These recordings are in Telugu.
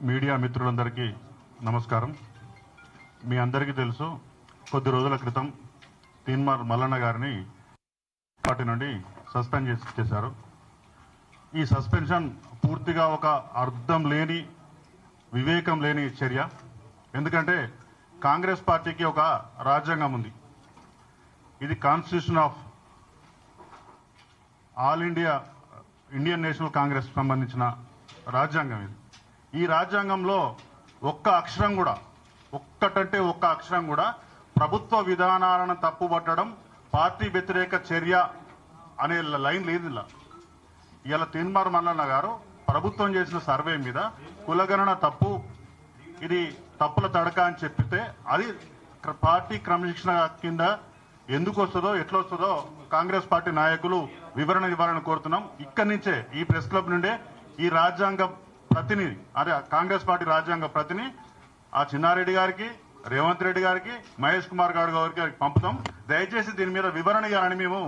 మీడియా మిత్రులందరికీ నమస్కారం. మీ అందరికీ తెలుసు, కొద్ది రోజుల క్రితం తీన్మార్ మల్లన్న గారిని పార్టీ నుండి సస్పెండ్ చేశారు. ఈ సస్పెన్షన్ పూర్తిగా ఒక అర్థం లేని, వివేకం లేని చర్య. ఎందుకంటే కాంగ్రెస్ పార్టీకి ఒక రాజ్యాంగం ఉంది. ఇది constitution of all Indian national Congress సంబంధించిన రాజ్యాంగం ఇది. ఈ రాజ్యాంగంలో ఒక్క అక్షరం కూడా, ఒక్కటంటే ఒక్క అక్షరం కూడా ప్రభుత్వ విధానాలను తప్పుపట్టడం, పార్టీ వ్యతిరేక చర్య అనే లైన్ లేదు. ఇలా తీన్మార్ మల్లన్న గారు ప్రభుత్వం చేసిన సర్వే మీద కులగణన తప్పు, ఇది తప్పుల తడక అని చెప్పితే అది పార్టీ క్రమశిక్షణ కింద ఎందుకు వస్తుందో, ఎట్లా వస్తుందో కాంగ్రెస్ పార్టీ నాయకులు వివరణ ఇవ్వాలని కోరుతున్నాం. ఇక్కడి నుంచే, ఈ ప్రెస్ క్లబ్ నుండే ఈ రాజ్యాంగ ప్రతినిధి, అదే కాంగ్రెస్ పార్టీ రాజ్యాంగ ప్రతినిధి ఆ చిన్నారెడ్డి గారికి, రేవంత్ రెడ్డి గారికి, మహేష్ కుమార్ గారికి పంపుతాం. దయచేసి దీని మీద వివరణ ఇవ్వాలని మేము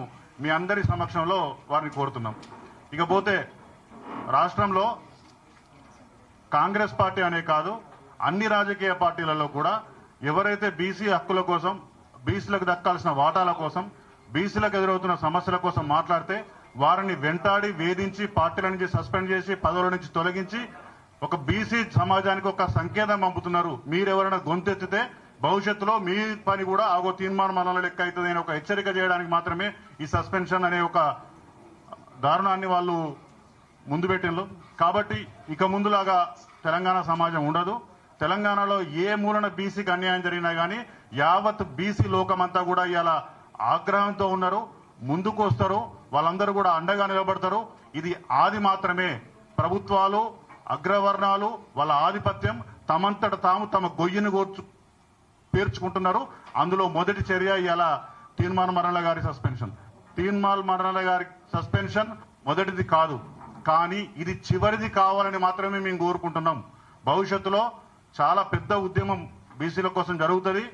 మీ అందరి సమక్షంలో వారిని కోరుతున్నాం. ఇకపోతే రాష్ట్రంలో కాంగ్రెస్ పార్టీ అనే కాదు, అన్ని రాజకీయ పార్టీలలో కూడా ఎవరైతే బీసీ హక్కుల కోసం, బీసీలకు దక్కాల్సిన వాటాల కోసం, బీసీలకు ఎదురవుతున్న సమస్యల కోసం మాట్లాడితే వారిని వెంటాడి, వేధించి, పార్టీల నుంచి సస్పెండ్ చేసి, పదవుల నుంచి తొలగించి ఒక బీసీ సమాజానికి ఒక సంకేతం పంపుతున్నారు. మీరెవరైనా గొంతెత్తితే భవిష్యత్తులో మీ పని కూడా ఆగో తీన్మార్ మల్లన్న లెక్క అవుతుంది అని ఒక హెచ్చరిక చేయడానికి మాత్రమే ఈ సస్పెన్షన్ అనే ఒక దారుణాన్ని వాళ్ళు ముందు పెట్టిండ్రు. కాబట్టి ఇక ముందులాగా తెలంగాణ సమాజం ఉండదు. తెలంగాణలో ఏ మూలన బీసీకి అన్యాయం జరిగినా కానీ యావత్ బీసీ లోకమంతా కూడా ఇలా ఆగ్రహంతో ఉన్నారు. ముందుకు వస్తారు, వాళ్ళందరూ కూడా అండగా నిలబడతారు. ఇది ఆది మాత్రమే. ప్రభుత్వాలు, అగ్రవర్ణాలు వాళ్ళ ఆధిపత్యం తమంతట తాము తమ గొయ్యిని పేర్చుకుంటున్నారు. అందులో మొదటి చర్య ఇలా తీన్మార్ మల్లన్న గారి సస్పెన్షన్. తీన్మార్ మల్లన్న గారి సస్పెన్షన్ మొదటిది కాదు, కానీ ఇది చివరిది కావాలని మాత్రమే మేము కోరుకుంటున్నాం. భవిష్యత్తులో చాలా పెద్ద ఉద్యమం బీసీల కోసం జరుగుతుంది.